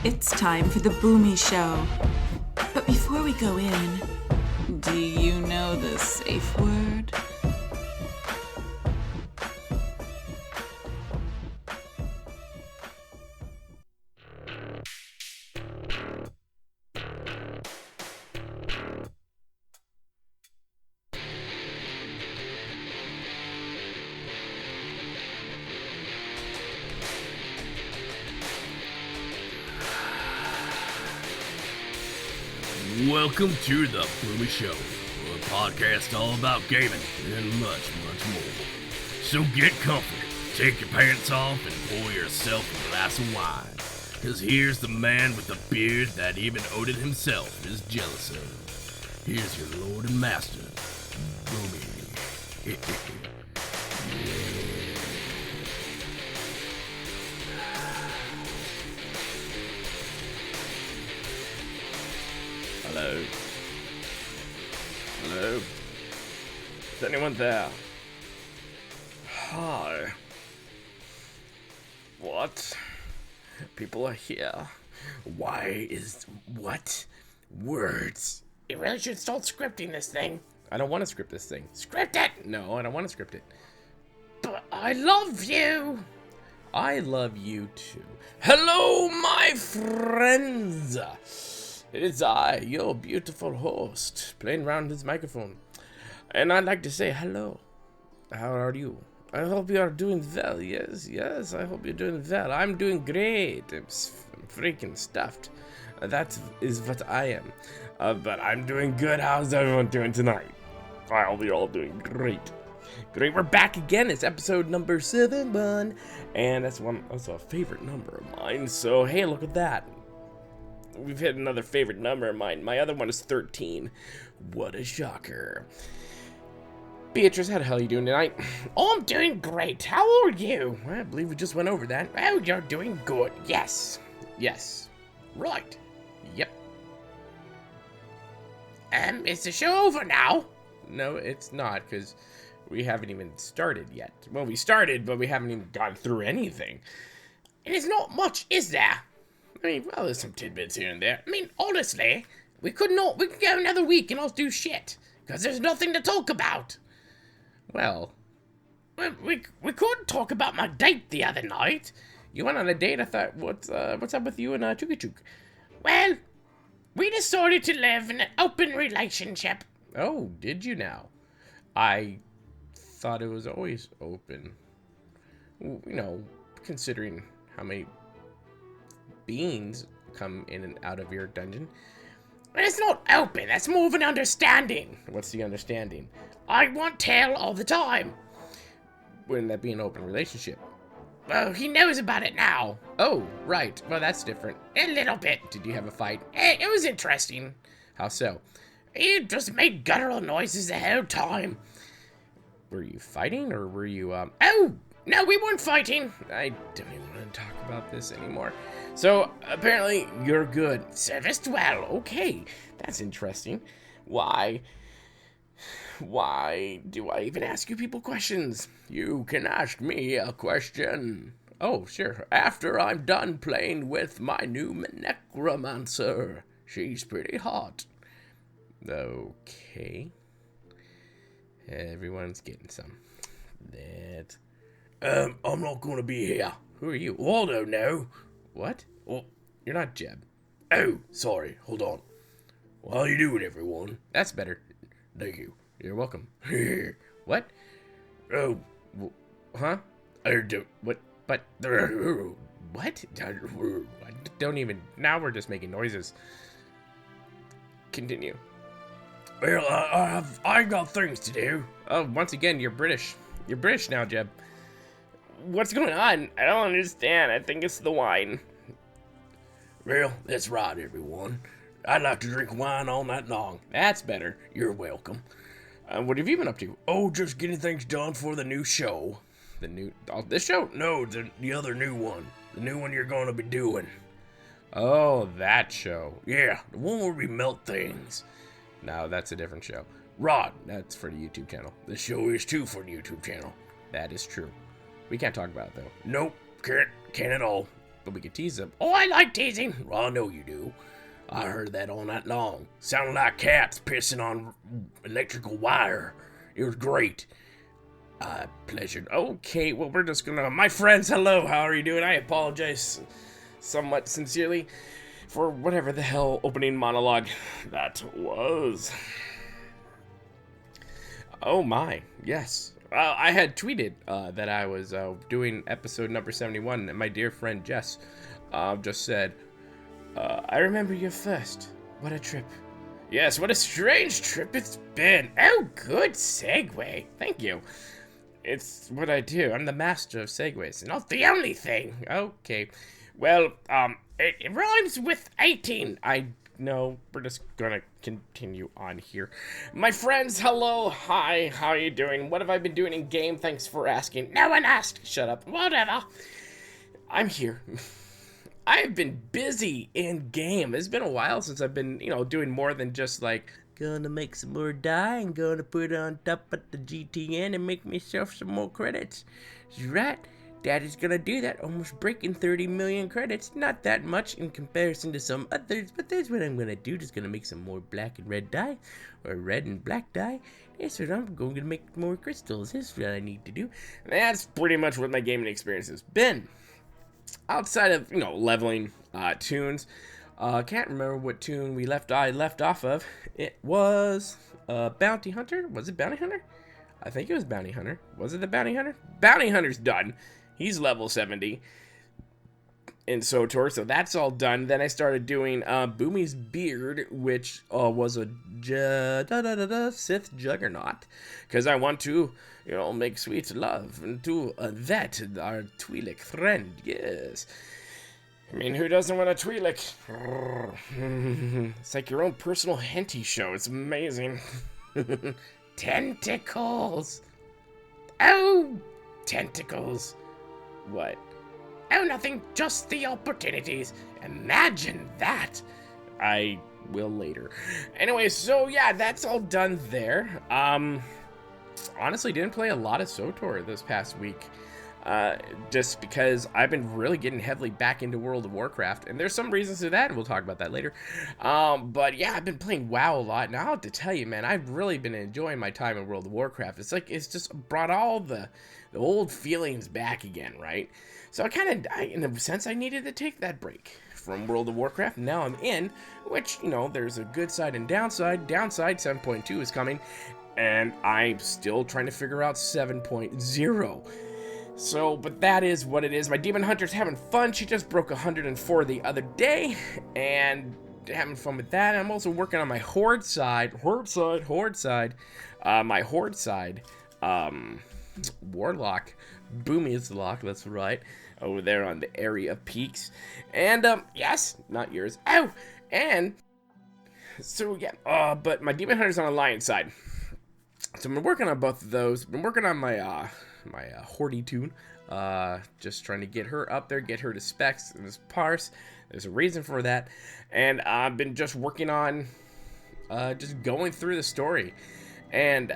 It's time for the Boomy Show. But before we go in, do you know the safe word? Welcome to the Boomy Show, a podcast all about gaming and much, much more. So get comfy, take your pants off, and pour yourself a glass of wine. Cause here's the man with the beard that even Odin himself is jealous of. Here's your lord and master, Boomy. Hello? Hello? Is anyone there? Hi. What? People are here. Why is... what? Words. You really should start scripting this thing. I don't want to script this thing. Script it! No, I don't want to script it. But I love you! I love you too. Hello, my friends! It is I, your beautiful host, playing around this microphone. And I'd like to say hello. How are you? I hope you are doing well. Yes, I hope you're doing well. I'm doing great. I'm freaking stuffed. That is what I am. But I'm doing good. How's everyone doing tonight? I hope you're all doing great. Great, we're back again. It's episode number 7, and that's a favorite number of mine. So, hey, look at that. We've hit another favorite number of mine. My other one is 13. What a shocker. Beatrice, how the hell are you doing tonight? Oh, I'm doing great. How are you? Well, I believe we just went over that. Oh, you're doing good. Yes. Right. Yep. Is the show over now? No, it's not, because we haven't even started yet. Well, we started, but we haven't even gone through anything. And it's not much, is there? I mean, well, there's some tidbits here and there. I mean, honestly, we could go another week and not do shit, because there's nothing to talk about. Well, we could talk about my date the other night. You went on a date? I thought, what's up with you and Chooky Chook? Well, we decided to live in an open relationship. Oh, did you now? I thought it was always open. You know, considering how many beings come in and out of your dungeon. But it's not open, that's more of an understanding. What's the understanding? I want tail all the time. Wouldn't that be an open relationship? Well, he knows about it now. Oh, right. Well, that's different. A little bit. Did you have a fight? It was interesting. How so? He just made guttural noises the whole time. Were you fighting, or were you, Oh, no, we weren't fighting. I don't even want to talk about this anymore. So, apparently, you're good. Serviced well. Okay, that's interesting. Why do I even ask you people questions? You can ask me a question. Oh, sure. After I'm done playing with my new necromancer. She's pretty hot. Okay. Everyone's getting some. I'm not gonna be here. Who are you? Waldo, no. What? Well, you're not Jeb. Oh, sorry. Hold on. Well, how you doing, everyone? That's better. Thank you. You're welcome. What? Oh, huh? What? But, what? Don't even, now we're just making noises. Continue. Well, I got things to do. Oh, once again, you're British. You're British now, Jeb. What's going on? I don't understand. I think it's the wine. Well, that's right, everyone. I'd like to drink wine all night long. That's better. You're welcome. What have you been up to? Oh, just getting things done for the new show. This show? No, the other new one. The new one you're going to be doing. Oh, that show. Yeah, the one where we melt things. No, that's a different show. Rod, that's for the YouTube channel. The show is too for the YouTube channel. That is true. We can't talk about it, though. Nope, can't at all. but we could tease them. Oh, I like teasing. Well, I know you do. I heard that all night long. Sounded like cats pissing on electrical wire. It was great. Pleasure. Okay, well, we're just gonna... My friends, hello, how are you doing? I apologize somewhat sincerely for whatever the hell opening monologue that was. Oh my, yes. I had tweeted that I was doing episode number 71, and my dear friend Jess just said, I remember you first. What a trip. Yes, what a strange trip it's been. Oh, good segue. Thank you. It's what I do. I'm the master of segues. Not the only thing. Okay. Well, it rhymes with 18. I know. We're just gonna continue on here. My friends, hello. Hi. How are you doing? What have I been doing in game? Thanks for asking. No one asked. Shut up. Whatever. I'm here. I've been busy in game. It's been a while since I've been, doing more than just like, gonna make some more dye and gonna put it on top of the GTN and make myself some more credits. That's right. Daddy's gonna do that, almost breaking 30 million credits. Not that much in comparison to some others, but that's what I'm gonna do. Just gonna make some more black and red dye, or red and black dye. That's what I'm going to make more crystals. That's what I need to do. And that's pretty much what my gaming experience has been. Outside of, leveling tunes, can't remember what tune I left off of. It was Bounty Hunter. Was it Bounty Hunter? I think it was Bounty Hunter. Was it the Bounty Hunter? Bounty Hunter's done. He's level 70 in SWTOR, so that's all done. Then I started doing Boomy's Beard, which was a Sith Juggernaut, because I want to, make sweet love to that, our Twi'lek friend, yes. I mean, who doesn't want a Twi'lek? It's like your own personal henty show. It's amazing. Tentacles. Oh, tentacles. What? Oh, nothing. Just the opportunities. Imagine that. I will later. Anyway, so yeah, that's all done there. Honestly, didn't play a lot of SWTOR this past week. Just because I've been really getting heavily back into World of Warcraft, and there's some reasons to that, and we'll talk about that later. But yeah, I've been playing WoW a lot, and I have to tell you, man, I've really been enjoying my time in World of Warcraft. It's just brought all the old feelings back again, right? So in a sense, I needed to take that break from World of Warcraft. Now I'm in, which, there's a good side and downside. Downside, 7.2 is coming, and I'm still trying to figure out 7.0. So, but that is what it is. My Demon Hunter's having fun. She just broke 104 the other day, and having fun with that. I'm also working on my Horde side. My Horde side, Warlock. Boomy is the lock, that's right. Over there on the area of peaks. And, yes, not yours. Oh, and, so, yeah, but my Demon Hunter's on the Lion side. So I've been working on both of those. Been working on my, Hordy tune, just trying to get her up there, get her to specs and this parse. There's a reason for that, and I've been just working on just going through the story. And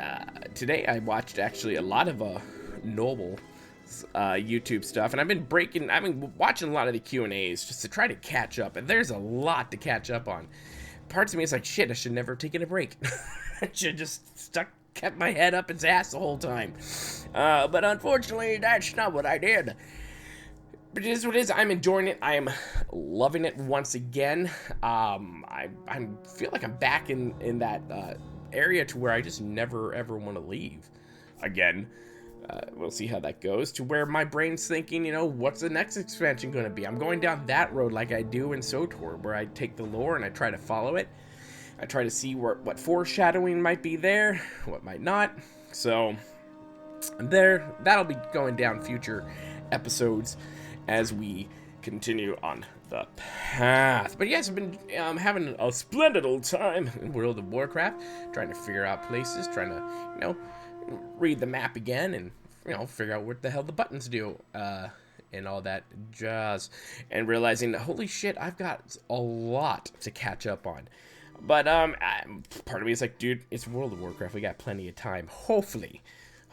today I watched actually a lot of Noble YouTube stuff, and I've been watching a lot of the Q&As just to try to catch up, and there's a lot to catch up on. Parts of me is like, shit, I should never have taken a break. I should just kept my head up its ass the whole time. But unfortunately, that's not what I did. But it is what it is. I'm enjoying it. I am loving it once again. I feel like I'm back in that area to where I just never ever want to leave again. We'll see how that goes, to where my brain's thinking, what's the next expansion going to be? I'm going down that road like I do in SWTOR, where I take the lore and I try to follow it. I try to see what foreshadowing might be there, what might not. So, that'll be going down future episodes as we continue on the path. But yes, I've been having a splendid old time in World of Warcraft, trying to figure out places, trying to, read the map again and, figure out what the hell the buttons do, and all that jazz. And realizing that, holy shit, I've got a lot to catch up on. But part of me is like, dude, it's World of Warcraft. We got plenty of time. Hopefully,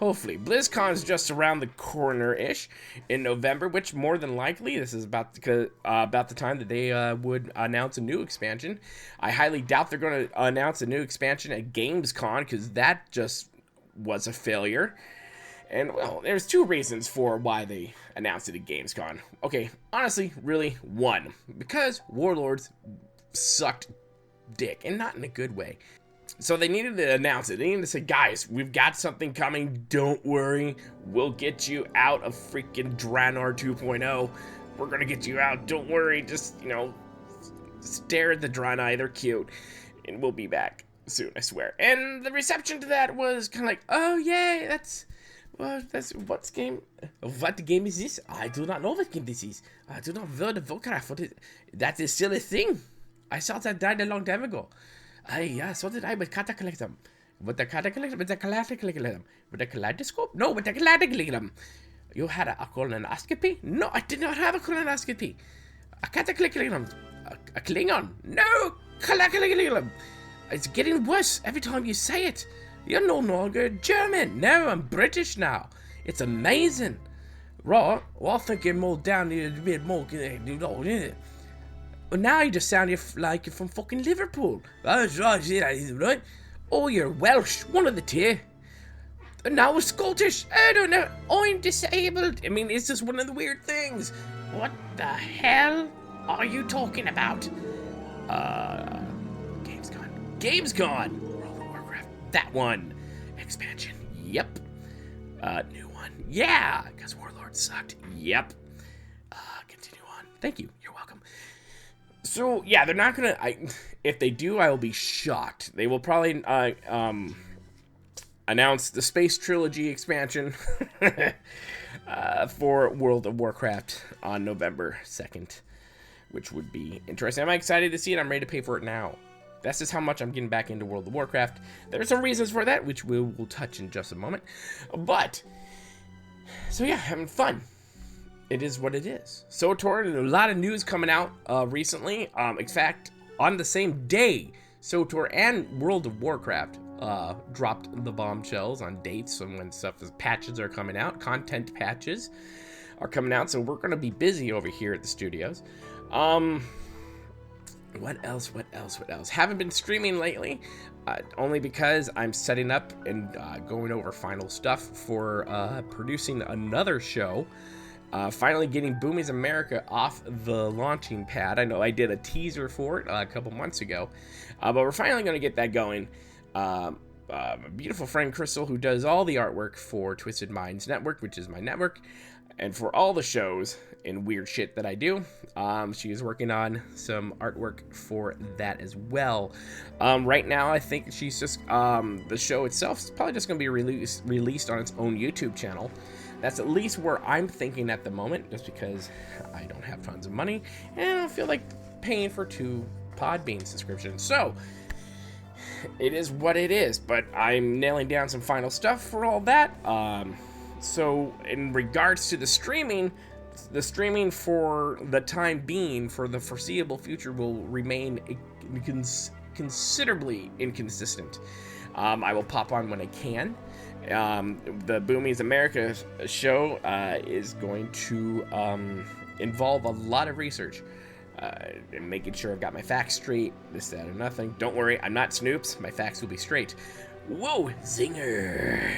Hopefully. BlizzCon's just around the corner-ish in November, which more than likely, this is about the time that they would announce a new expansion. I highly doubt they're going to announce a new expansion at Gamescom, because that just was a failure. And, well, there's 2 reasons for why they announced it at Gamescom. Okay, honestly, really, 1. Because Warlords sucked dick, and not in a good way. So they needed to announce it. They needed to say, guys, we've got something coming. Don't worry. We'll get you out of freaking Draenor 2.0. We're going to get you out. Don't worry. Just, stare at the Draenei. They're cute. And we'll be back soon, I swear. And the reception to that was kind of like, oh, yay, what game is this? I do not know what game this is. I do not know World of Warcraft. That is still a thing. I saw that died a long time ago. So did I with Cataclysm. With the kaleidoscope? No, with the kaleidoscope. You had a colonoscopy? No, I did not have a colonoscopy. A cataclysm. A Klingon? No, kaleidoscope. It's getting worse every time you say it. You're no longer German. No, I'm British now. It's amazing. Right? Well, I think you're more down here a bit more. Well, now you just sound like you're from fucking Liverpool. That's right. Oh, you're Welsh. One of the 2. And now we're Scottish. I don't know. I'm disabled. I mean, it's just one of the weird things. What the hell are you talking about? Gamescom. World of Warcraft. That one. Expansion. Yep. New one. Yeah. Because Warlords sucked. Yep. Continue on. Thank you. You're welcome. So, yeah, they're not gonna, if they do, I will be shocked. They will probably, announce the Space Trilogy expansion, for World of Warcraft on November 2nd, which would be interesting. I'm excited to see it. I'm ready to pay for it now. That's just how much I'm getting back into World of Warcraft. There are some reasons for that, which we will touch in just a moment. But, so yeah, having fun. It is what it is. SWTOR, a lot of news coming out recently. In fact, on the same day, SWTOR and World of Warcraft dropped the bombshells on dates and when patches are coming out. Content patches are coming out, so we're going to be busy over here at the studios. What else? Haven't been streaming lately, only because I'm setting up and going over final stuff for producing another show. Finally getting Boomies America off the launching pad. I know I did a teaser for it a couple months ago, but we're finally going to get that going. A beautiful friend, Crystal, who does all the artwork for Twisted Minds Network, which is my network, and for all the shows and weird shit that I do. She is working on some artwork for that as well. Right now, I think she's just, the show itself is probably just going to be released on its own YouTube channel. That's at least where I'm thinking at the moment, just because I don't have tons of money, and I don't feel like paying for 2 Podbean subscriptions. So, it is what it is, but I'm nailing down some final stuff for all that. So, in regards to the streaming for the time being, for the foreseeable future, will remain considerably inconsistent. I will pop on when I can. The Boomies America show is going to involve a lot of research and making sure I've got my facts straight, this, that, or nothing. Don't worry, I'm not Snoops. My facts will be straight. Whoa, zinger.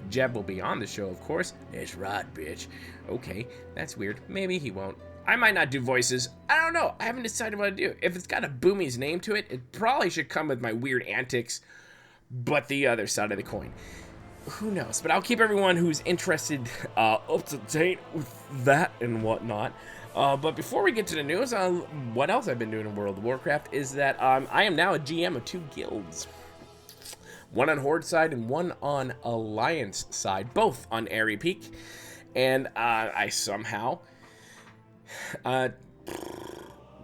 Jeb will be on the show, of course. That's right, bitch. Okay, that's weird. Maybe he won't. I might not do voices. I don't know. I haven't decided what to do. If it's got a Boomies name to it, it probably should come with my weird antics, but the other side of the coin. Who knows? But I'll keep everyone who's interested up to date with that and whatnot. But before we get to the news, what else I've been doing in World of Warcraft is that I am now a GM of 2 guilds. One on Horde side and one on Alliance side, both on Airy Peak. And I somehow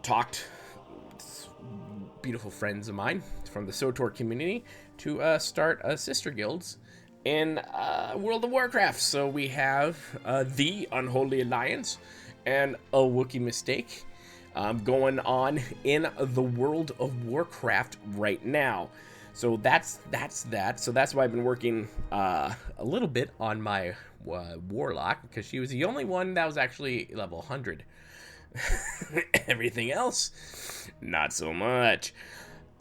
talked beautiful friends of mine from the SWTOR community to start sister guilds in World of Warcraft. So we have the Unholy Alliance and a Wookiee Mistake going on in the World of Warcraft right now. So that's that. So that's why I've been working a little bit on my warlock, because she was the only one that was actually level 100. Everything else, not so much.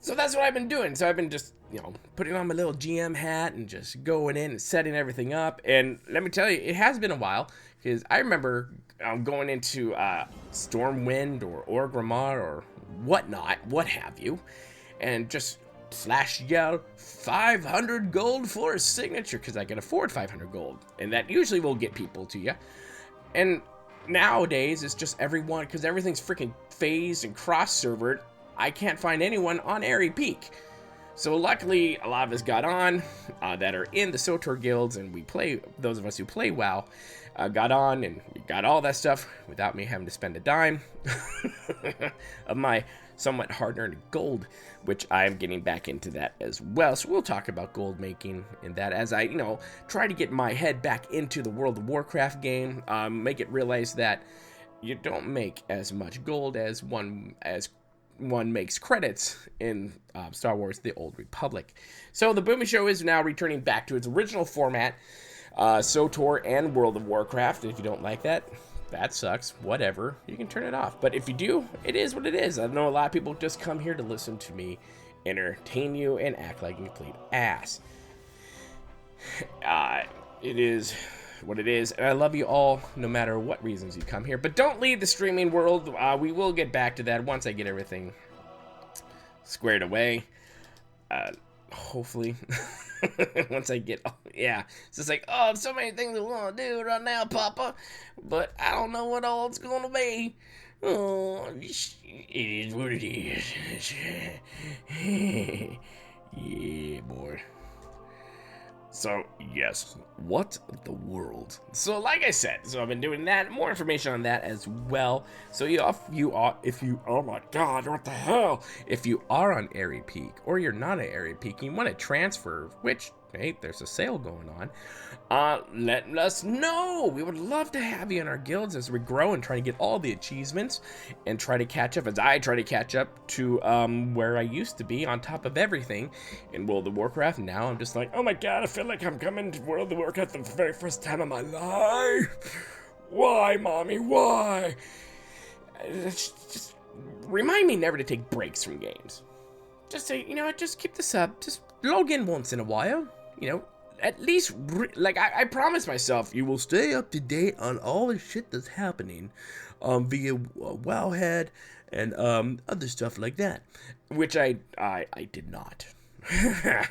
So that's what I've been doing. So I've been just, putting on my little GM hat and just going in and setting everything up. And let me tell you, it has been a while, because I remember going into Stormwind or Orgrimmar or whatnot, what have you, and just yell 500 gold for a signature, because I can afford 500 gold, and that usually will get people to you. And nowadays it's just everyone, because everything's freaking phased and cross-servered. I can't find anyone on Airy Peak. So luckily, a lot of us got on that are in the SWTOR guilds, and we play, those of us who play WoW, got on, and we got all that stuff without me having to spend a dime of my somewhat hard-earned gold, which I'm getting back into that as well. So we'll talk about gold making and that as I, try to get my head back into the World of Warcraft game, make it realize that you don't make as much gold as one makes credits in Star Wars: The Old Republic. So the Boomy Show is now returning back to its original format, SWTOR and World of Warcraft. If you don't like that, that sucks. Whatever. You can turn it off. But if you do, it is what it is. I know a lot of people just come here to listen to me entertain you and act like a complete ass. It is what it is, and I love you all no matter what reasons you come here. But don't leave the streaming world. We will get back to that once I get everything squared away. Hopefully. Once I get, it's just like, so many things I want to do right now, Papa, but I don't know what all it's gonna be. Oh, it is what it is. Yeah, boy. So, yes, what the world? So, like I said, I've been doing that, more information on that as well. So, oh my god, what the hell? If you are on Airy Peak, or you're not on Airy Peak, and you want to transfer, which, hey, there's a sale going on, let us know. We would love to have you in our guilds as we grow and try to get all the achievements and try to catch up, as I try to catch up to where I used to be on top of everything in World of Warcraft. Now I'm just like, oh my god, I feel like I'm coming to World of Warcraft the very first time in my life. Why, mommy, why? Just remind me never to take breaks from games. Just say, just keep this up. Just log in once in a while, at least, I promised myself, you will stay up to date on all the shit that's happening via Wowhead and other stuff like that, which I did not.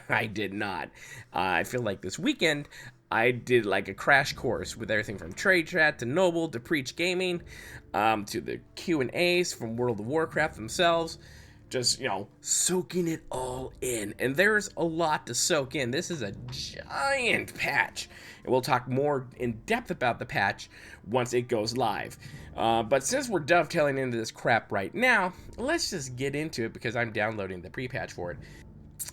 I did not. I feel like this weekend, I did like a crash course with everything from Trade Chat to Noble to Preach Gaming to the Q&As from World of Warcraft themselves. Just, soaking it all in. And there's a lot to soak in. This is a giant patch. And we'll talk more in depth about the patch once it goes live. But since we're dovetailing into this crap right now, let's just get into it because I'm downloading the pre-patch for it.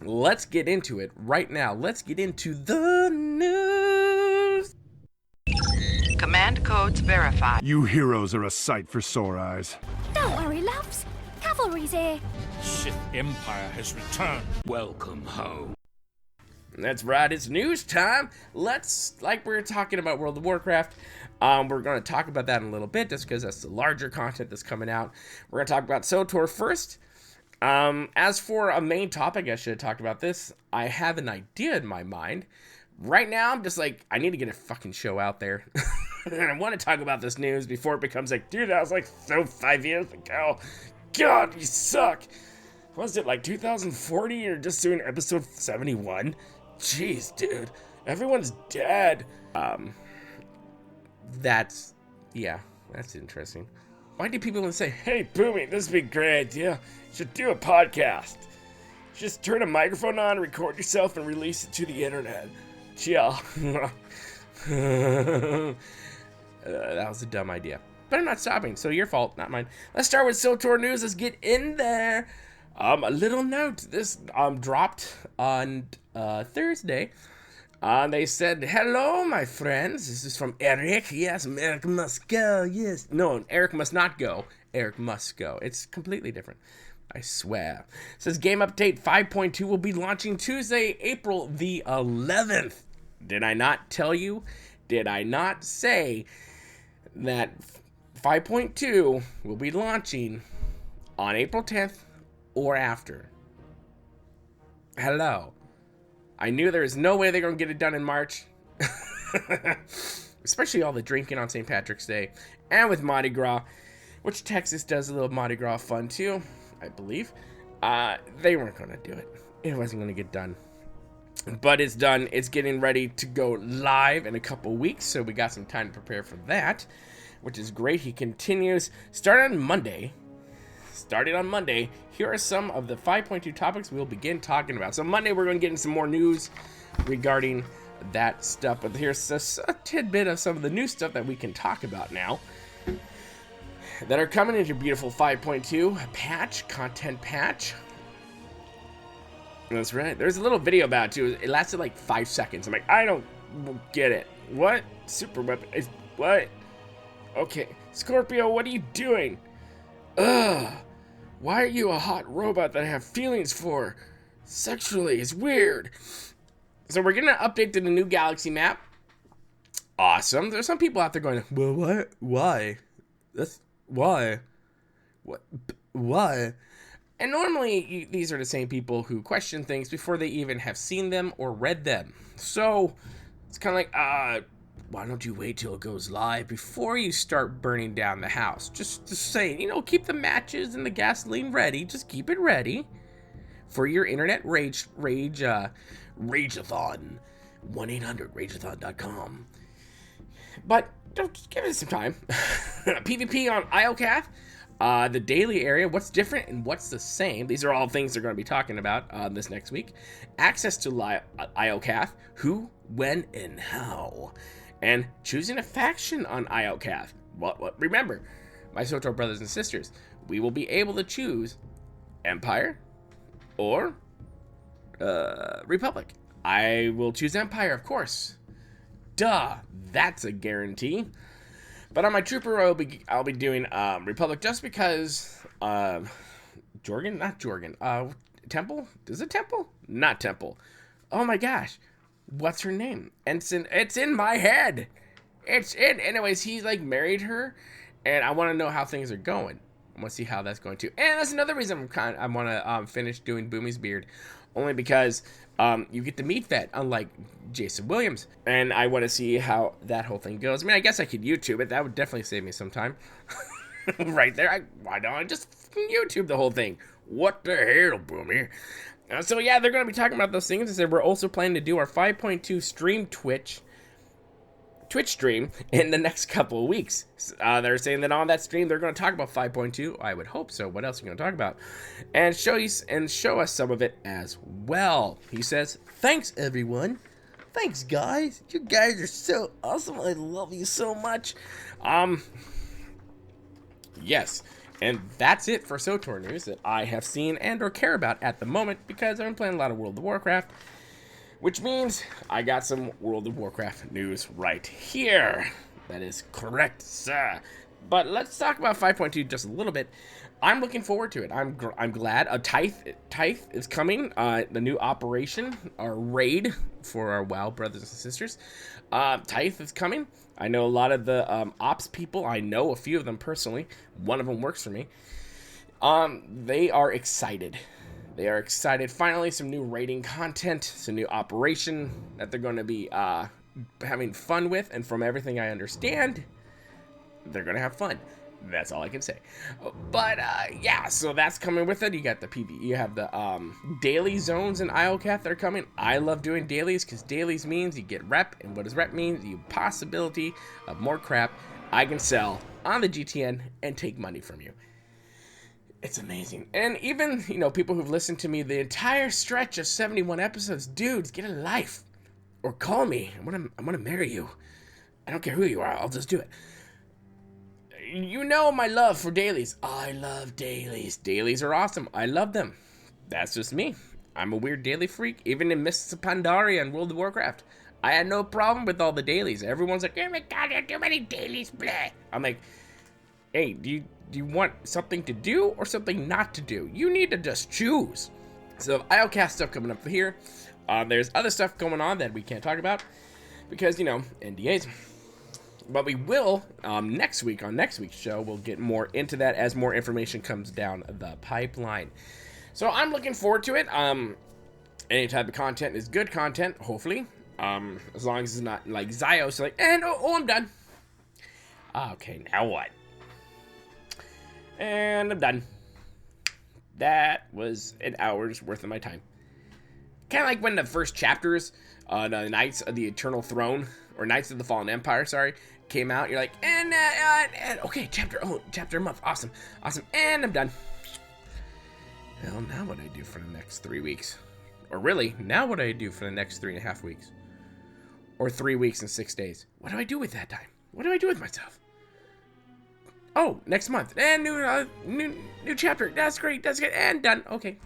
Let's get into it right now. Let's get into the news. Command codes verified. You heroes are a sight for sore eyes. Don't worry, loves. Cavalry's here. Sith Empire has returned. Welcome home. That's right, it's news time. Like we were talking about World of Warcraft, we're going to talk about that in a little bit, just because that's the larger content that's coming out. We're going to talk about SWTOR first. As for a main topic, I should have talked about this. I have an idea in my mind. Right now, I'm just like, I need to get a fucking show out there. And I want to talk about this news before it becomes like, dude, that was like 5 years ago. God, you suck. Was it like 2040 or just doing episode 71? Jeez, dude. Everyone's dead. That's interesting. Why do people say, hey, Boomy, this would be a great idea. You should do a podcast. Just turn a microphone on, record yourself, and release it to the internet. Chill. That was a dumb idea. But I'm not stopping, so your fault, not mine. Let's start with SWTOR news. Let's get in there. A little note. This dropped on Thursday. They said, hello, my friends. This is from Eric. Yes, Eric must go. Yes. No, Eric must not go. Eric must go. It's completely different. I swear. It says game update 5.2 will be launching Tuesday, April the 11th. Did I not tell you? Did I not say that 5.2 will be launching on April 10th or after? Hello. I knew there was no way they're going to get it done in March. Especially all the drinking on St. Patrick's Day and with Mardi Gras, which Texas does a little Mardi Gras fun too, I believe. They weren't going to do it. It wasn't going to get done. But it's done. It's getting ready to go live in a couple weeks, so we got some time to prepare for that, which is great. He continues. Starting on Monday, here are some of the 5.2 topics we'll begin talking about. So Monday, we're going to get into some more news regarding that stuff. But here's a tidbit of some of the new stuff that we can talk about now that are coming into beautiful 5.2 patch, content patch. That's right. There's a little video about it, too. It lasted like 5 seconds. I'm like, I don't get it. What? Super weapon? What? Okay. Scorpio, what are you doing? Ugh. Why are you a hot robot that I have feelings for? Sexually, it's weird. So we're getting an update to the new galaxy map. Awesome. There's some people out there going, well, what? Why? Why? What? Why? And normally, these are the same people who question things before they even have seen them or read them. So, it's kind of like, why don't you wait till it goes live before you start burning down the house? Just saying, keep the matches and the gasoline ready. Just keep it ready for your internet rageathon. 1-800-rageathon.com. But, just give it some time. PvP on IOCath. The daily area, what's different and what's the same. These are all things they're going to be talking about this next week. Access to IOCath, who, when, and how. And choosing a faction on IOCath. What? Remember, my SWTOR brothers and sisters, we will be able to choose Empire or Republic. I will choose Empire, of course. Duh, that's a guarantee. But on my trooper, I'll be doing Republic just because Temple? Is it Temple? Not Temple. Oh my gosh. What's her name? Ensign. It's in my head. Anyways, he's like married her, and I want to know how things are going. I want to see how that's going to. And that's another reason I want to finish doing Boomy's beard, only because you get to meet that, unlike Jason Williams, and I want to see how that whole thing goes. I mean, I guess I could YouTube it. That would definitely save me some time. Right there. Why don't I just YouTube the whole thing? What the hell, Boomy? So yeah, they're going to be talking about those things. They said we're also planning to do our 5.2 stream Twitch stream in the next couple of weeks. They're saying that on that stream they're going to talk about 5.2. I would hope so. What else are you going to talk about? And show us some of it as well. He says, "Thanks everyone. Thanks guys. You guys are so awesome. I love you so much." Yes. And that's it for SWTOR news that I have seen and or care about at the moment, because I've been playing a lot of World of Warcraft, which means I got some World of Warcraft news right here. That is correct, sir. But let's talk about 5.2 just a little bit. I'm looking forward to it. I'm glad. Tithe is coming. The new operation, our raid for our WoW brothers and sisters. Tithe is coming. I know a lot of the ops people. I know a few of them personally. One of them works for me. They are excited. They are excited. Finally, some new raiding content, some new operation that they're going to be having fun with. And from everything I understand, they're going to have fun. That's all I can say. But yeah, so that's coming with it. You got the PV. You have the daily zones in IOCath that are coming. I love doing dailies because dailies means you get rep, and what does rep mean? You possibility of more crap I can sell on the GTN and take money from you. It's amazing. And even, people who've listened to me the entire stretch of 71 episodes, dudes, get a life. Or call me. I'm gonna marry you. I don't care who you are. I'll just do it. You know my love for dailies. I love dailies. Dailies are awesome. I love them. That's just me. I'm a weird daily freak. Even in Mists of Pandaria and World of Warcraft, I had no problem with all the dailies. Everyone's like, "Oh my god, there are too many dailies, bleh." I'm like, hey, do Do you want something to do or something not to do? You need to just choose. So IOCast stuff coming up here. There's other stuff going on that we can't talk about because, you know, NDAs. But we will, next week, on next week's show, we'll get more into that as more information comes down the pipeline. So I'm looking forward to it. Any type of content is good content, hopefully. As long as it's not like Zios, like, and I'm done. Okay, now what? And I'm done. That was an hour's worth of my time. Kind of like when the first chapters, the Knights of the Eternal Throne, or Knights of the Fallen Empire, sorry, came out. You're like, and okay, chapter a month, awesome, and I'm done. Well, now what do I do for the next 3 weeks? Or really, now what do I do for the next 3.5 weeks? Or 3 weeks and 6 days? What do I do with that time? What do I do with myself? Oh, next month, and new chapter. That's great, that's good, and done. Okay.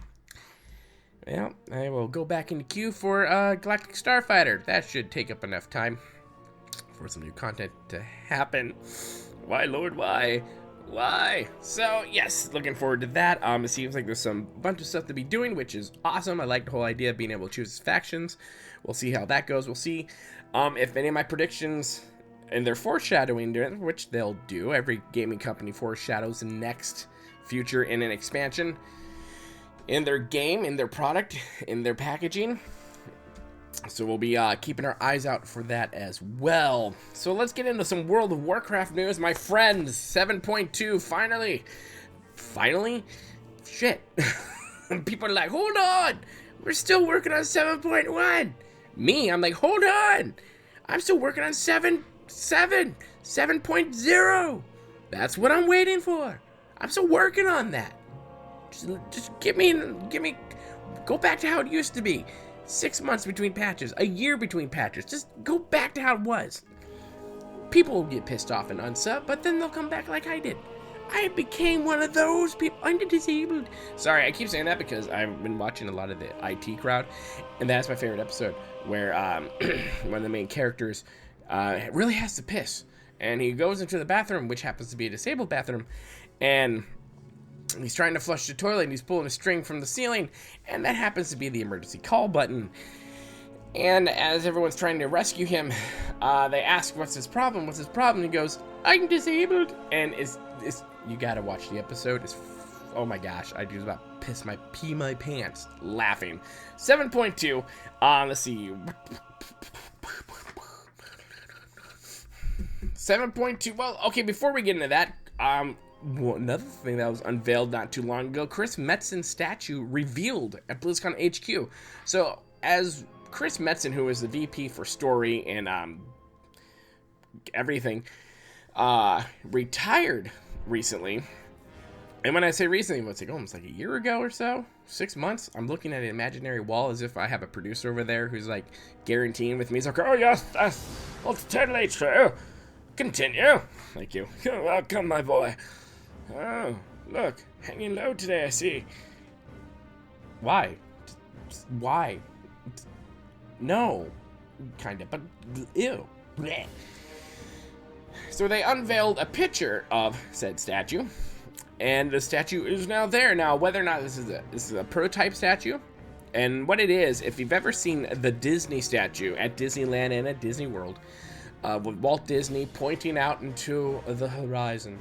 Well, I will go back into queue for Galactic Starfighter. That should take up enough time for some new content to happen. Why, Lord, why? Why? So, yes, looking forward to that. It seems like there's some bunch of stuff to be doing, which is awesome. I like the whole idea of being able to choose factions. We'll see how that goes. We'll see if any of my predictions and their foreshadowing, which they'll do. Every gaming company foreshadows the next future in an expansion in their game, in their product, in their packaging. So we'll be keeping our eyes out for that as well. So let's get into some World of Warcraft news, my friends. 7.2, finally? Shit. People are like, hold on, we're still working on 7.1. Me, I'm like, hold on, I'm still working on 7.0. That's what I'm waiting for. I'm still working on that. Just give me, go back to how it used to be. 6 months between patches, a year between patches. Just go back to how it was. People will get pissed off and unsub, but then they'll come back like I did. I became one of those people. I'm disabled. Sorry, I keep saying that because I've been watching a lot of the IT crowd, and that's my favorite episode where one of the main characters really has to piss, and he goes into the bathroom, which happens to be a disabled bathroom, and he's trying to flush the toilet, and he's pulling a string from the ceiling, and that happens to be the emergency call button. And as everyone's trying to rescue him, they ask, what's his problem? He goes, I'm disabled. And it's you gotta watch the episode. Oh my gosh, I was about to pee my pants laughing. 7.2, let's see. 7.2, well, okay, before we get into that, another thing that was unveiled not too long ago, Chris Metzen's statue revealed at BlizzCon HQ. So, as Chris Metzen, who is the VP for story and everything, retired recently. And when I say recently, it's like almost like a year ago or so, 6 months. I'm looking at an imaginary wall as if I have a producer over there who's like guaranteeing with me. He's like, oh yes, that's totally true. Continue. Thank you. You're welcome, my boy. Oh, look, hanging low today, I see. Why? No. Kinda, but ew. Blech. So they unveiled a picture of said statue, and the statue is now there. Now, whether or not this is a prototype statue, and what it is, if you've ever seen the Disney statue at Disneyland and at Disney World, with Walt Disney pointing out into the horizon,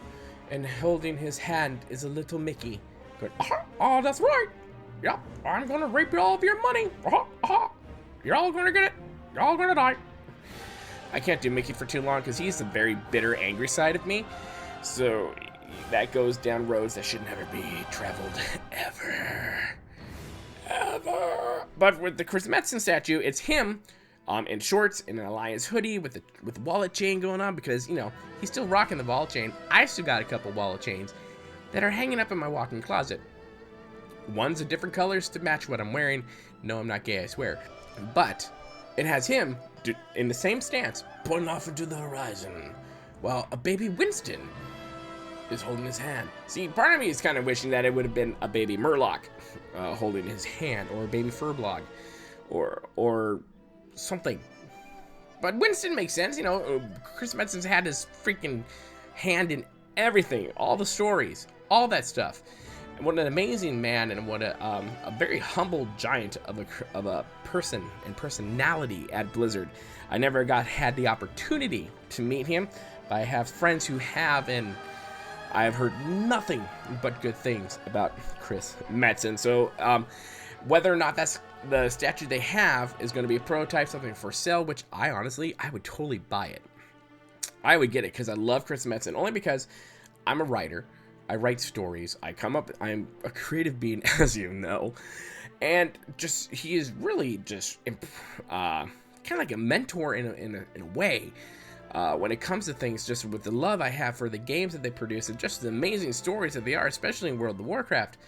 and holding his hand is a little Mickey. Going, oh, that's right. Yep, I'm gonna rape all of your money. You're all gonna get it. You're all gonna die. I can't do Mickey for too long because he's the very bitter, angry side of me. So that goes down roads that should never be traveled ever. But with the Chris Metzen statue, it's him in shorts, in an Alliance hoodie with wallet chain going on, because, you know, he's still rocking the wallet chain. I still got a couple wallet chains that are hanging up in my walk-in closet. One's a different colors to match what I'm wearing. No, I'm not gay, I swear. But it has him in the same stance, pointing off into the horizon, while a baby Winston is holding his hand. See, part of me is kind of wishing that it would have been a baby Murloc holding his hand, or a baby Furblog, or something. But Winston makes sense, you know. Chris Metzen's had his freaking hand in everything, all the stories, all that stuff. And what an amazing man, and what a very humble giant of a person and personality at Blizzard. I never had the opportunity to meet him, but I have friends who have, and I have heard nothing but good things about Chris Metzen. So whether or not that's the statue they have is going to be a prototype, something for sale, which I would totally buy it. I would get it because I love Chris Metzen, only because I'm a writer. I write stories. I'm a creative being, as you know. And he is really just kind of like a mentor in a way. When it comes to things, just with the love I have for the games that they produce and just the amazing stories that they are, especially in World of Warcraft,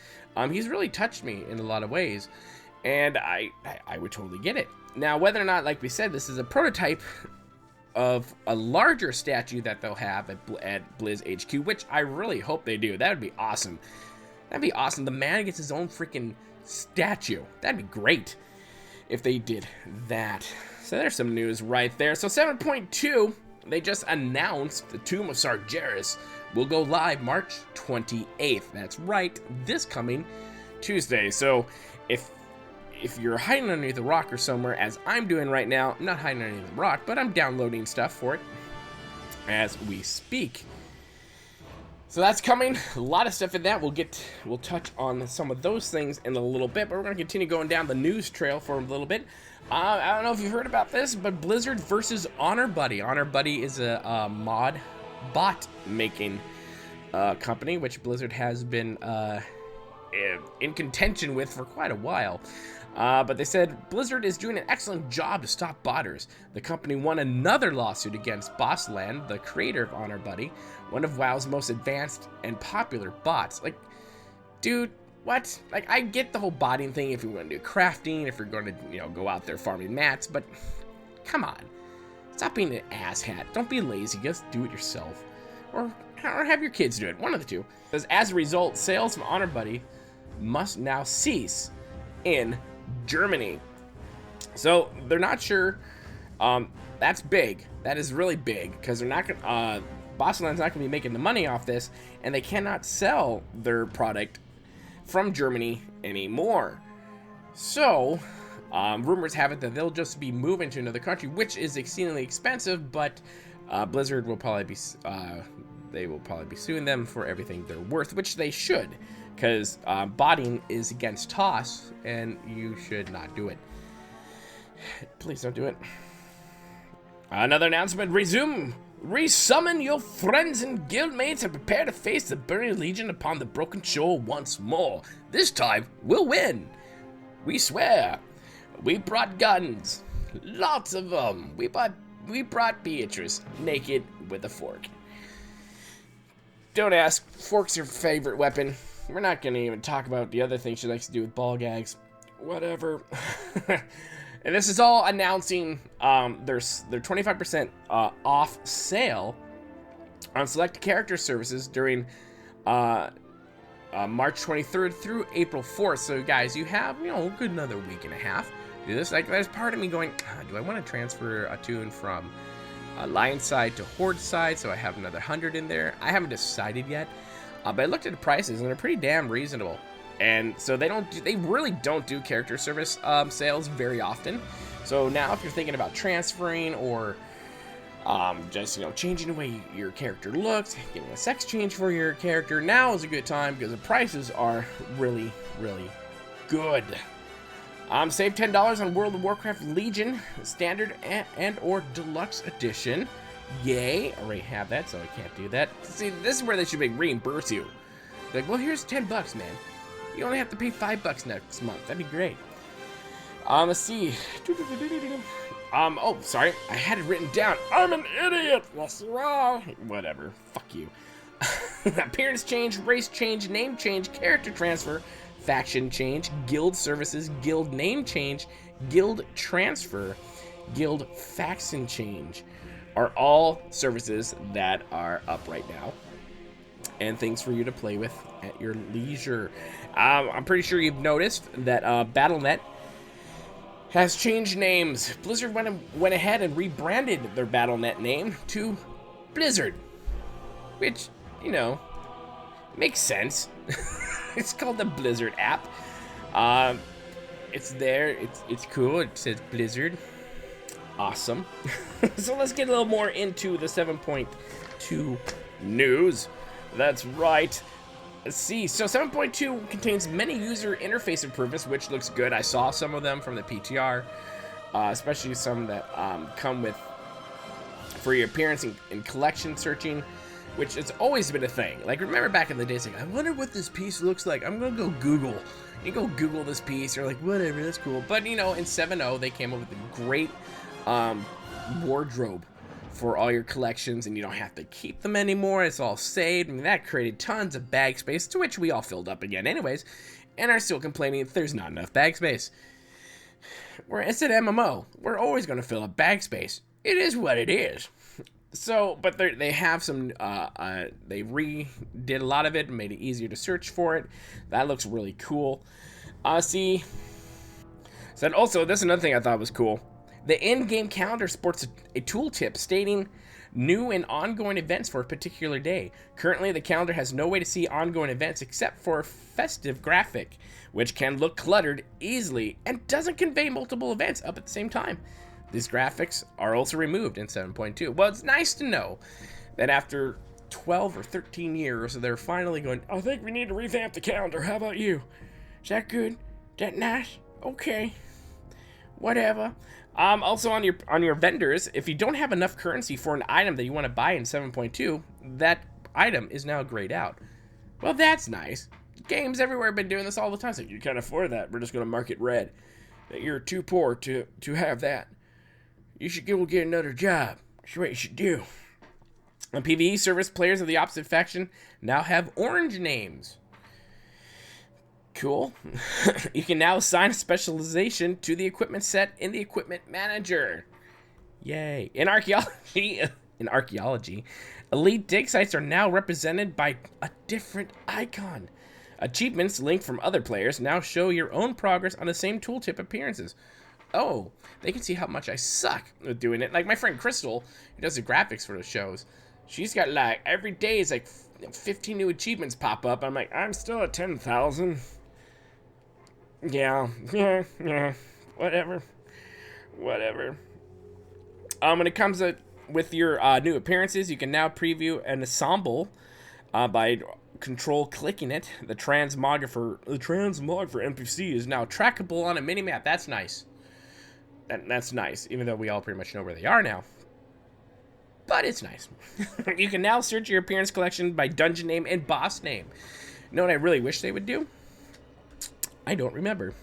he's really touched me in a lot of ways, and I would totally get it. Now, whether or not, like we said, this is a prototype of a larger statue that they'll have at Blizz HQ, which I really hope they do. That would be awesome. That'd be awesome. The man gets his own freaking statue. That'd be great if they did that. So there's some news right there. So 7.2, they just announced the Tomb of Sargeras will go live March 28th. That's right, this coming Tuesday. So if you're hiding underneath a rock or somewhere, as I'm doing right now, I'm not hiding underneath a rock, but I'm downloading stuff for it as we speak. So that's coming. A lot of stuff in that. We'll touch on some of those things in a little bit, but we're going to continue going down the news trail for a little bit. I don't know if you've heard about this, but Blizzard versus Honor Buddy. Honor Buddy is a mod bot making company, which Blizzard has been in contention with for quite a while. But they said Blizzard is doing an excellent job to stop botters. The company won another lawsuit against Bossland, the creator of Honor Buddy, one of WoW's most advanced and popular bots. Like, dude, what? Like, I get the whole botting thing if you're going to do crafting, if you're going to, go out there farming mats, but come on. Stop being an asshat. Don't be lazy. Just do it yourself. Or have your kids do it. One of the two. As a result, sales from Honor Buddy must now cease in Germany. So they're not sure. That's big. That is really big, because they're not gonna. Bossland's not gonna be making the money off this, and they cannot sell their product from Germany anymore. So rumors have it that they'll just be moving to another country, which is exceedingly expensive. But Blizzard will probably be. They will probably be suing them for everything they're worth, which they should, because botting is against TOS, and you should not do it. Please don't do it. Another announcement: resummon your friends and guildmates and prepare to face the Burning Legion upon the Broken Shore once more. This time, we'll win. We swear. We brought guns. Lots of them. We brought Beatrice naked with a fork. Don't ask. Fork's her favorite weapon. We're not going to even talk about the other thing she likes to do with ball gags. Whatever. And this is all announcing their 25% off sale on select character services during March 23rd through April 4th. So guys, you have, a good another week and a half to do this. Like, there's part of me going, do I want to transfer a tune from Lion side to Horde side, so I have another 100 in there? I haven't decided yet, but I looked at the prices and they're pretty damn reasonable. And so they really don't do character service sales very often. So now if you're thinking about transferring or just changing the way your character looks, getting a sex change for your character, now is a good time because the prices are really, really good. Save $10 on World of Warcraft Legion Standard and or Deluxe Edition. Yay! I already have that, so I can't do that. See, this is where they should reimburse you. Like, well, here's $10, man. You only have to pay $5 next month. That'd be great. Let's see. Oh, sorry. I had it written down. I'm an idiot. That's wrong. Whatever. Fuck you. Appearance change, race change, name change, character transfer, faction change, guild services, guild name change, guild transfer, guild faction change are all services that are up right now, and things for you to play with at your leisure. I'm pretty sure you've noticed that Battle.net has changed names. Blizzard went ahead and rebranded their Battle.net name to Blizzard, which you know, makes sense. It's called the Blizzard app. It's there. It's cool. It says Blizzard. Awesome. So let's get a little more into the 7.2 news. That's right. Let's see. So 7.2 contains many user interface improvements, which looks good. I saw some of them from the PTR, especially some that come with for your appearance and collection searching, which has always been a thing. Like, remember back in the days, like, I wonder what this piece looks like. I'm gonna go Google. You go Google this piece. You're like, whatever, that's cool. But you know, in 7.0, they came up with a great wardrobe for all your collections, and you don't have to keep them anymore. It's all saved. I mean, that created tons of bag space, to which we all filled up again anyways, and are still complaining that there's not enough bag space. It's an MMO. We're always going to fill up bag space. It is what it is. So, but they have some, they redid a lot of it and made it easier to search for it. That looks really cool. See, so also, this is another thing I thought was cool. The in-game calendar sports a tooltip stating new and ongoing events for a particular day. Currently, the calendar has no way to see ongoing events except for a festive graphic, which can look cluttered easily and doesn't convey multiple events up at the same time. These graphics are also removed in 7.2. Well, it's nice to know that after 12 or 13 years, they're finally going, I think we need to revamp the calendar. How about you? Is that good? That nice? Okay. Whatever. Also on your vendors, if you don't have enough currency for an item that you want to buy in 7.2, that item is now grayed out. Well, that's nice. Games everywhere have been doing this all the time. So you can't afford that. We're just going to mark it red. That you're too poor to have that. You should go get another job. That's what you should do. On PvE service, players of the opposite faction now have orange names. Cool. You can now assign a specialization to the equipment set in the equipment manager. Yay. In archaeology, elite dig sites are now represented by a different icon. Achievements linked from other players now show your own progress on the same tooltip appearances. Oh, they can see how much I suck with doing it. Like my friend Crystal, who does the graphics for the shows, she's got like, every day is like 15 new achievements pop up. I'm like, I'm still at 10,000. Yeah, whatever. When it comes to with your new appearances, you can now preview an ensemble by control clicking it. The transmographer NPC is now trackable on a minimap. That's nice. That's nice, even though we all pretty much know where they are now. But it's nice. You can now search your appearance collection by dungeon name and boss name. You know what I really wish they would do? I don't remember.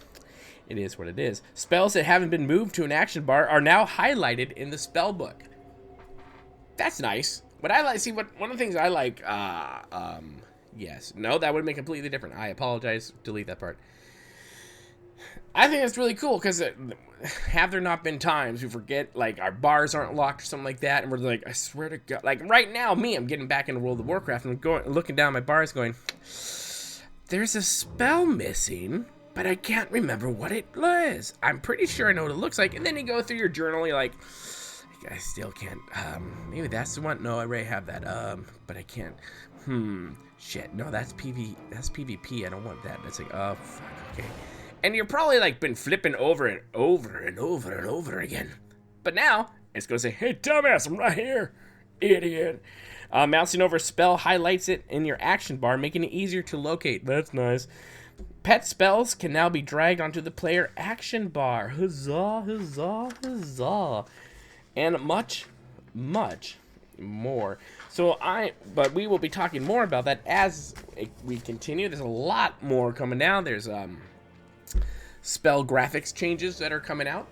It is what it is. Spells that haven't been moved to an action bar are now highlighted in the spell book. That's nice. What I like, see, one of the things I like, yes. No, that would make completely different. I apologize. Delete that part. I think that's really cool because have there not been times we forget, like, our bars aren't locked or something like that, and we're like, I swear to God, like, right now, I'm getting back into World of Warcraft, and I'm looking down my bars going, there's a spell missing, but I can't remember what it was. I'm pretty sure I know what it looks like, and then you go through your journal, you're like, I still can't, maybe that's the one, no, I already have that, but I can't, shit, no, that's PvP, I don't want that, that's like, oh, fuck, okay. And you're probably like been flipping over and over and over and over again. But now, it's going to say, hey, dumbass, I'm right here, idiot. Mousing over a spell highlights it in your action bar, making it easier to locate. That's nice. Pet spells can now be dragged onto the player action bar. Huzzah, huzzah, huzzah. And much, much more. But we will be talking more about that as we continue. There's a lot more coming down. There's, spell graphics changes that are coming out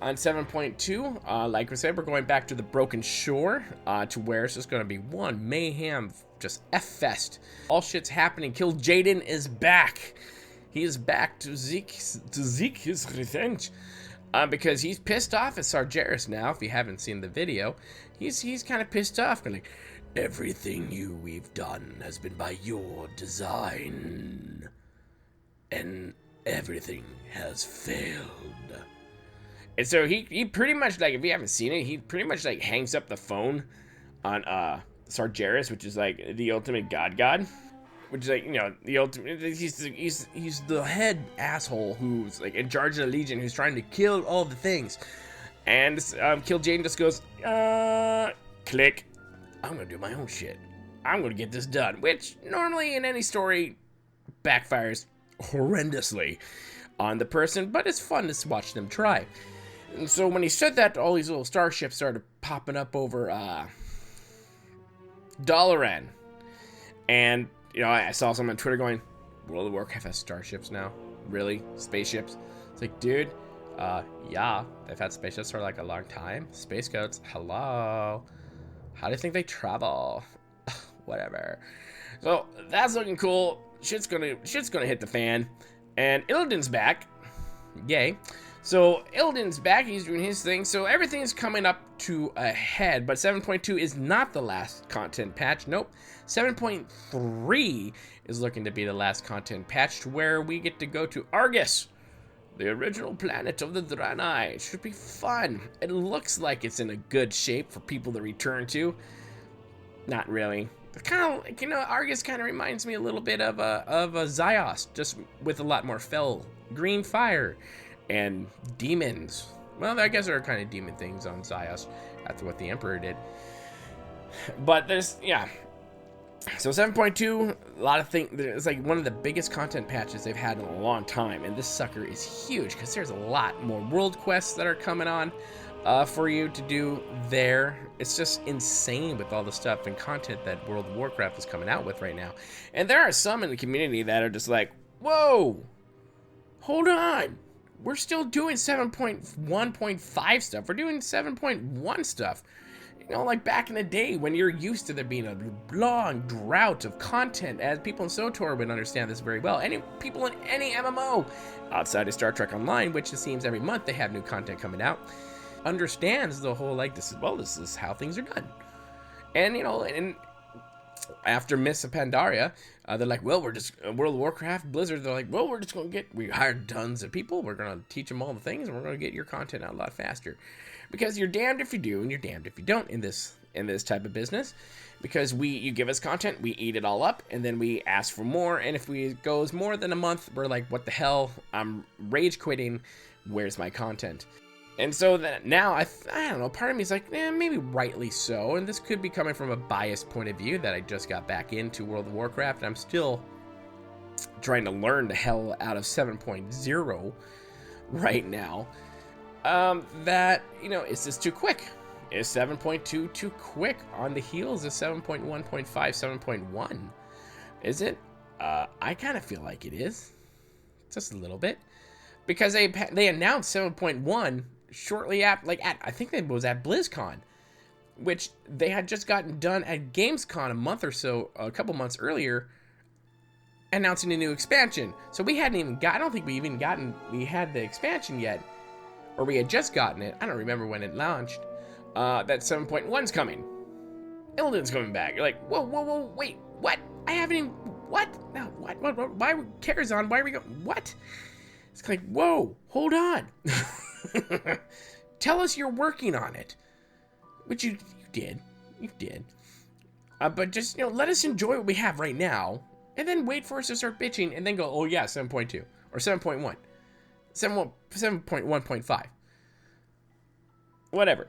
on 7.2. Like I said, we're going back to the Broken Shore, to where it's just going to be one mayhem, just F-fest. All shit's happening. Kill Jaden is back. He is back to seek his revenge, because he's pissed off at Sargeras now. If you haven't seen the video, he's kind of pissed off, going like, everything we've done has been by your design, and everything has failed. And so he pretty much, like, if you haven't seen it, he pretty much like hangs up the phone on Sargeras, which is like the ultimate god, which is like, you know, the ultimate. He's the head asshole who's like in charge of the Legion, who's trying to kill all the things. And Kill Jaden just goes, click. I'm gonna do my own shit. I'm gonna get this done, which normally in any story backfires horrendously on the person, but it's fun to watch them try. And so when he said that, all these little starships started popping up over Dalaran. And, you know, I saw someone on Twitter going, World of Warcraft has starships now? Really? Spaceships? It's like, dude, yeah, they've had spaceships for like a long time. Space Goats, hello. How do you think they travel? Whatever. So that's looking cool. Shit's gonna hit the fan. And Illidan's back. Yay. So Illidan's back, he's doing his thing. So everything is coming up to a head, but 7.2 is not the last content patch. Nope. 7.3 is looking to be the last content patch, where we get to go to Argus, the original planet of the Draenei. It should be fun. It looks like it's in a good shape for people to return to. Not really. Kind of, you know, Argus kind of reminds me a little bit of a Zyos, just with a lot more fell green fire and demons. Well, I guess there are kind of demon things on Zyos after what the Emperor did. But there's, yeah. So 7.2, a lot of things. It's like one of the biggest content patches they've had in a long time, and this sucker is huge because there's a lot more world quests that are coming on for you to do there. It's just insane with all the stuff and content that World of Warcraft is coming out with right now. And there are some in the community that are just like, whoa, hold on. We're still doing 7.1.5 stuff. We're doing 7.1 stuff. You know, like back in the day when you're used to there being a long drought of content, as people in SWTOR would understand this very well. Any people in any MMO outside of Star Trek Online, which it seems every month they have new content coming out, understands the whole, like, this is how things are done. And, you know, and after Mists of Pandaria, they're like, well, we're just World of Warcraft, Blizzard, they're like, well, we hired tons of people, we're gonna teach them all the things, and we're gonna get your content out a lot faster. Because you're damned if you do, and you're damned if you don't in this type of business. Because you give us content, we eat it all up, and then we ask for more, and if it goes more than a month, we're like, what the hell, I'm rage quitting, where's my content? And so that now, I don't know, part of me is like, maybe rightly so, and this could be coming from a biased point of view that I just got back into World of Warcraft, and I'm still trying to learn the hell out of 7.0 right now. That, you know, is this too quick? Is 7.2 too quick on the heels of 7.1.5, 7.1? Is it? I kind of feel like it is. Just a little bit. Because they announced 7.1 shortly after, I think it was at BlizzCon, which they had just gotten done at Gamescom a couple months earlier, announcing a new expansion. So we hadn't even I don't think we had the expansion yet, or we had just gotten it. I don't remember when it launched. That 7.1's coming. Illidan's coming back. You're like, whoa, wait, what? I haven't even, what? No, what? Why, Karazhan, why are we going, what? It's like, whoa, hold on. Tell us you're working on it. Which you did. But just, you know, let us enjoy what we have right now, and then wait for us to start bitching, and then go, oh yeah, 7.2, or 7.1, 7.1.5. Whatever.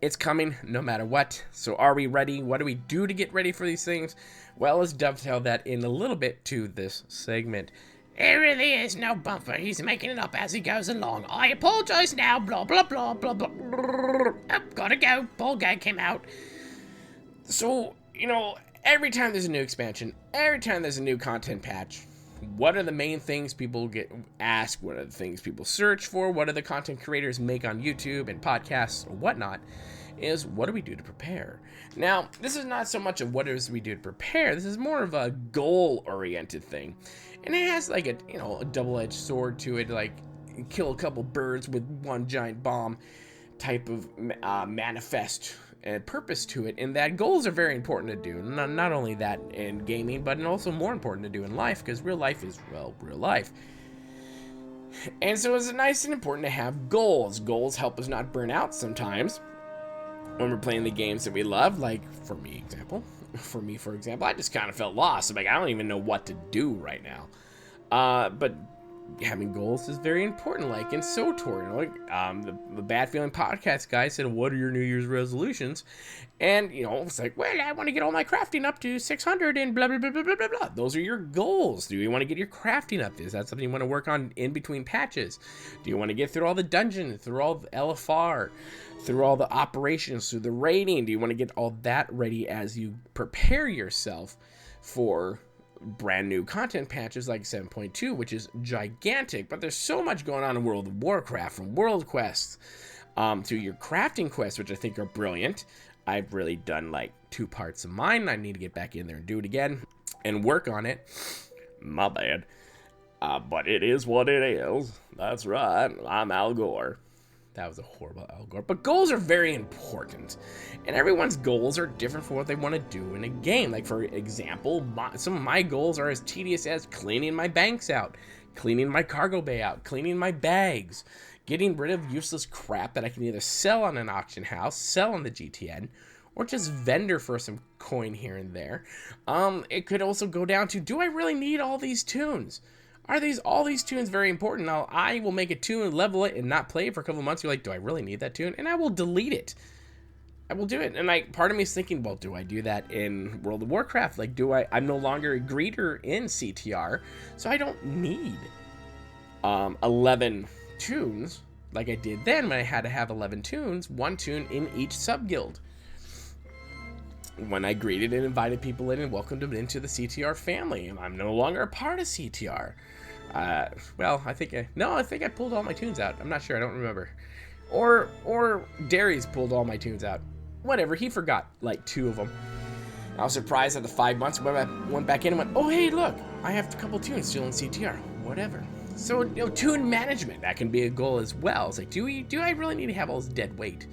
It's coming no matter what. So are we ready? What do we do to get ready for these things? Well, let's dovetail that in a little bit to this segment. It really is no bumper. He's making it up as he goes along. I apologize now. Blah, blah, blah, blah, blah. Oh, gotta go. Ball gag came out. So, you know, every time there's a new expansion, every time there's a new content patch, what are the main things people get asked? What are the things people search for? What do the content creators make on YouTube and podcasts or whatnot? Is what do we do to prepare? Now, this is not so much of what do we do to prepare. This is more of a goal-oriented thing. And it has like a double-edged sword to it, like kill a couple birds with one giant bomb type of manifest and purpose to it. And that goals are very important to do. Not only that in gaming, but also more important to do in life, because real life is, well, real life. And so it's nice and important to have goals. Goals help us not burn out sometimes. when we're playing the games that we love, like for me, for example, I just kind of felt lost. I'm like, I don't even know what to do right now. But having goals is very important. Like in SWTOR, you know, like the Bad Feeling Podcast guy said, "What are your New Year's resolutions?" And you know, it's like, well, I want to get all my crafting up to 600 and blah blah blah blah blah blah blah. Those are your goals. Do you want to get your crafting up? Is that something you want to work on in between patches? Do you want to get through all the dungeons, through all the LFR, through all the operations, through the raiding? Do you want to get all that ready as you prepare yourself for brand new content patches like 7.2, which is gigantic? But there's so much going on in World of Warcraft, from world quests to your crafting quests, which I think are brilliant. I've really done like 2 parts of mine. I need to get back in there and do it again and work on it. My bad. But it is what it is. That's right. I'm Al Gore. That was a horrible Al Gore. But goals are very important. And everyone's goals are different for what they want to do in a game. Like, for example, some of my goals are as tedious as cleaning my banks out, cleaning my cargo bay out, cleaning my bags, getting rid of useless crap that I can either sell on an auction house, sell on the GTN, or just vendor for some coin here and there. It could also go down to, do I really need all these tunes? Are all these tunes very important? Now, I will make a tune, level it, and not play it for a couple of months. You're like, do I really need that tune? And I will delete it. I will do it. And like, part of me is thinking, well, do I do that in World of Warcraft? Like, I'm no longer a greeter in CTR, so I don't need 11 tunes like I did then when I had to have 11 tunes, 1 tune in each sub-guild. When I greeted and invited people in and welcomed them into the CTR family, and I'm no longer a part of CTR. Well, I think I pulled all my tunes out. I'm not sure. I don't remember. Or Darius pulled all my tunes out. Whatever. He forgot like 2 of them. I was surprised at the 5 months when I went back in and went, oh, hey, look, I have a couple tunes still in CTR. Whatever. So, you know, tune management, that can be a goal as well. It's like, do I really need to have all this dead weight?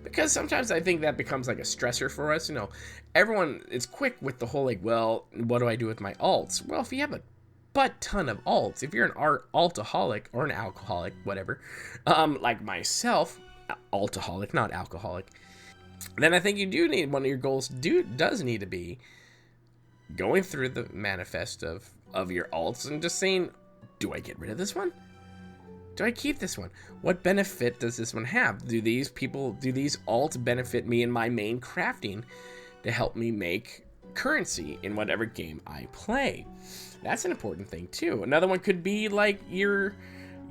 Because sometimes I think that becomes like a stressor for us. You know, everyone is quick with the whole like, well, what do I do with my alts? Well, if you have a butt ton of alts, if you're an altaholic or an alcoholic, whatever, like myself, altaholic, not alcoholic, then I think you do need, one of your goals does need to be going through the manifest of your alts and just saying, do I get rid of this one? Do I keep this one? What benefit does this one have? Do these alts benefit me in my main crafting to help me make currency in whatever game I play? That's an important thing too. Another one could be like your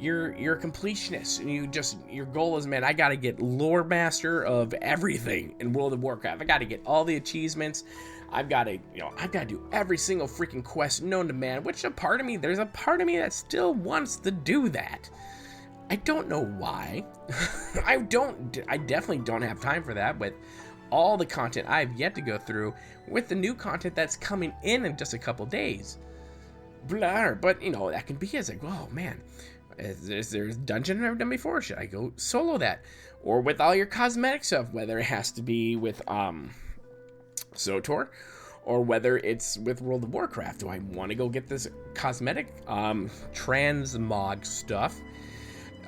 completionist, and your goal is, man, I gotta get lore master of everything in World of Warcraft. I gotta get all the achievements. I've gotta do every single freaking quest known to man, which there's a part of me that still wants to do that. I don't know why. I definitely don't have time for that with all the content I've yet to go through, with the new content that's coming in just a couple days. Blah, but that can be, it's like, oh man, there's a dungeon I've never done before. Should I go solo that? Or with all your cosmetic stuff, whether it has to be with SWTOR, or whether it's with World of Warcraft. Do I want to go get this cosmetic transmog stuff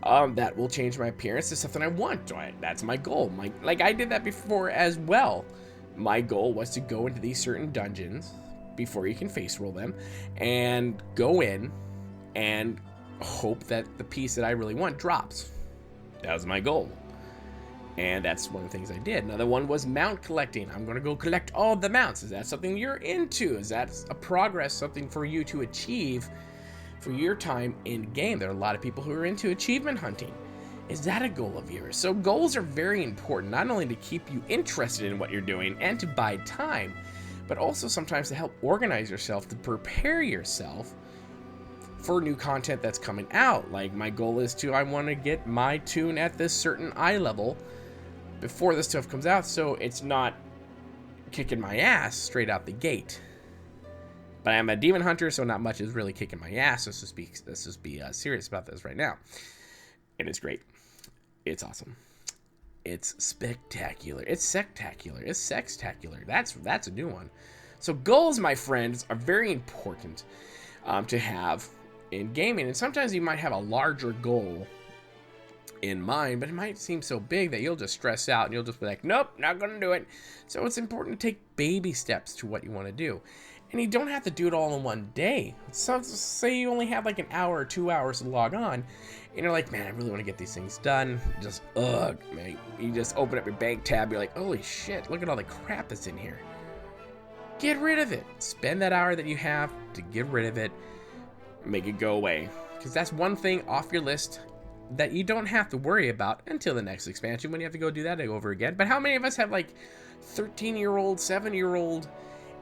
that will change my appearance to something I want? That's my goal. Like I did that before as well. My goal was to go into these certain dungeons before you can face roll them, and go in and hope that the piece that I really want drops. That was my goal. And that's one of the things I did. Another one was mount collecting. I'm going to go collect all the mounts. Is that something you're into? Is that a progress, something for you to achieve for your time in game? There are a lot of people who are into achievement hunting. Is that a goal of yours? So goals are very important, not only to keep you interested in what you're doing and to buy time, but also sometimes to help organize yourself, to prepare yourself for new content that's coming out. Like my goal is I want to get my tune at this certain eye level before this stuff comes out, so it's not kicking my ass straight out the gate. But I am a demon hunter, so not much is really kicking my ass. Let's just be serious about this right now. And it's great. It's awesome. It's spectacular. It's sectacular. It's sextacular. That's a new one. So goals, my friends, are very important to have in gaming. And sometimes you might have a larger goal in mind, but it might seem so big that you'll just stress out and you'll just be like, nope, not gonna do it. So it's important to take baby steps to what you want to do. And you don't have to do it all in one day. So say you only have like an hour or 2 hours to log on, and you're like, man, I really want to get these things done. Just, man. You just open up your bank tab, you're like, holy shit, look at all the crap that's in here. Get rid of it. Spend that hour that you have to get rid of it. Make it go away. Because that's one thing off your list that you don't have to worry about until the next expansion when you have to go do that over again. But how many of us have like 13-year-old, 7-year-old,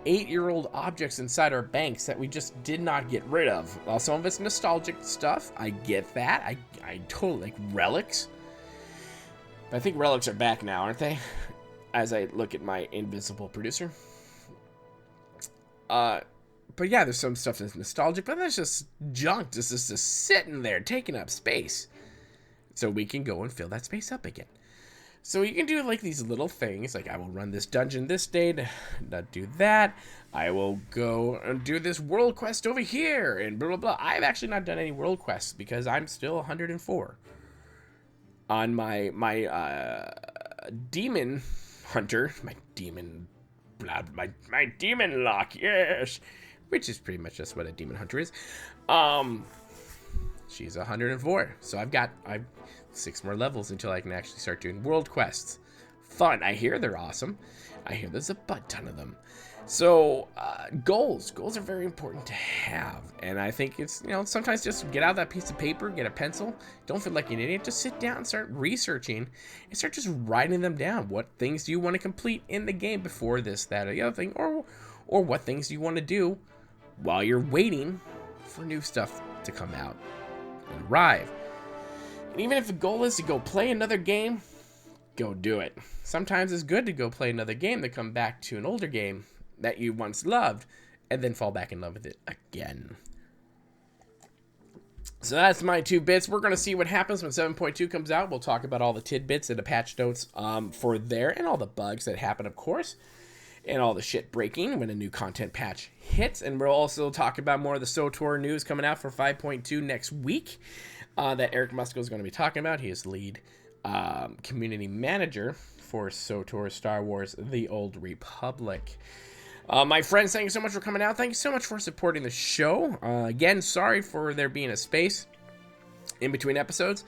8-year-old objects inside our banks that we just did not get rid of? Well, some of it's nostalgic stuff. I get that. I totally like relics. But I think relics are back now, aren't they? As I look at my invisible producer. But yeah, there's some stuff that's nostalgic, but that's just junk. This is just sitting there taking up space. So we can go and fill that space up again. So you can do like these little things, like I will run this dungeon this day to not do that. I will go and do this world quest over here and blah, blah, blah. I've actually not done any world quests because I'm still 104 on my demon hunter, my demon lock, yes, which is pretty much just what a demon hunter is. She's 104, so I've 6 more levels until I can actually start doing world quests. Fun. I hear they're awesome. I hear there's a butt ton of them. So goals are very important to have, and I think it's, sometimes just get out that piece of paper, get a pencil, don't feel like an idiot, just sit down and start researching and start just writing them down. What things do you want to complete in the game before this, that, or the other thing, or what things do you want to do while you're waiting for new stuff to come out and arrive. And even if the goal is to go play another game, go do it. Sometimes it's good to go play another game, to come back to an older game that you once loved, and then fall back in love with it again. So that's my 2 bits. We're going to see what happens when 7.2 comes out. We'll talk about all the tidbits and the patch notes for there, and all the bugs that happen, of course, and all the shit breaking when a new content patch hits. And we'll also talk about more of the SWTOR news coming out for 5.2 next week that Eric Musko is going to be talking about. He is the lead community manager for SWTOR Star Wars The Old Republic. My friends, thank you so much for coming out. Thank you so much for supporting the show. Again, sorry for there being a space in between episodes.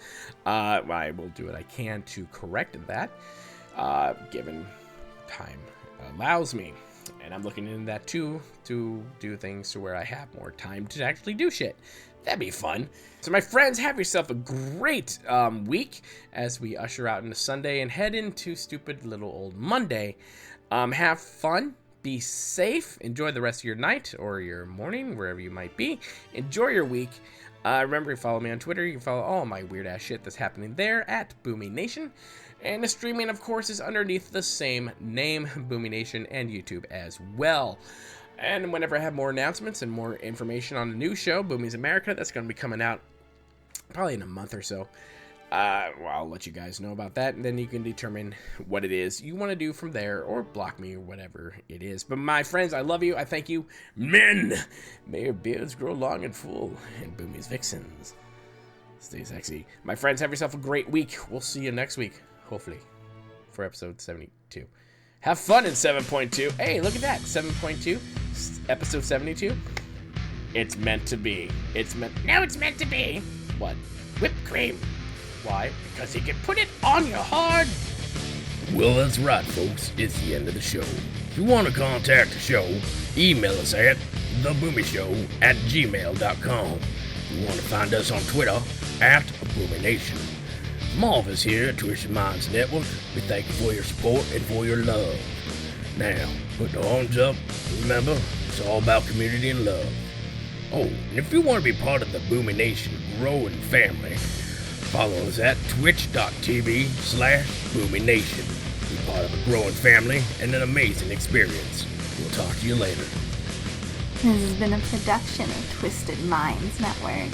I will do what I can to correct that, given time allows me. And I'm looking into that too, to do things to where I have more time to actually do shit. That'd be fun. So my friends, have yourself a great week as we usher out into Sunday and head into stupid little old Monday. Have fun. Be safe. Enjoy the rest of your night or your morning, wherever you might be. Enjoy your week. Remember to follow me on Twitter. You can follow all my weird ass shit that's happening there at Boomy Nation. And the streaming, of course, is underneath the same name, Boomy Nation, and YouTube as well. And whenever I have more announcements and more information on the new show, Boomy's America, that's going to be coming out probably in a month or so. Well, I'll let you guys know about that, and then you can determine what it is you want to do from there, or block me, or whatever it is. But my friends, I love you. I thank you. Men, may your beards grow long and full, and Boomy's vixens stay sexy. My friends, have yourself a great week. We'll see you next week, hopefully, for episode 72. Have fun in 7.2. Hey, look at that. 7.2, episode 72. It's meant to be. No, it's meant to be What? whipped cream. Why? Because you can put it on your hard. Well, that's right, folks. It's the end of the show. If you want to contact the show, email us at theboomishow@gmail.com. If you want to find us on Twitter, @BoomyNation. From all of us here at Twisted Minds Network, we thank you for your support and for your love. Now, put the arms up. Remember, it's all about community and love. Oh, and if you want to be part of the Boomy Nation growing family, follow us at twitch.tv/Boomy Nation. Be part of a growing family and an amazing experience. We'll talk to you later. This has been a production of Twisted Minds Network.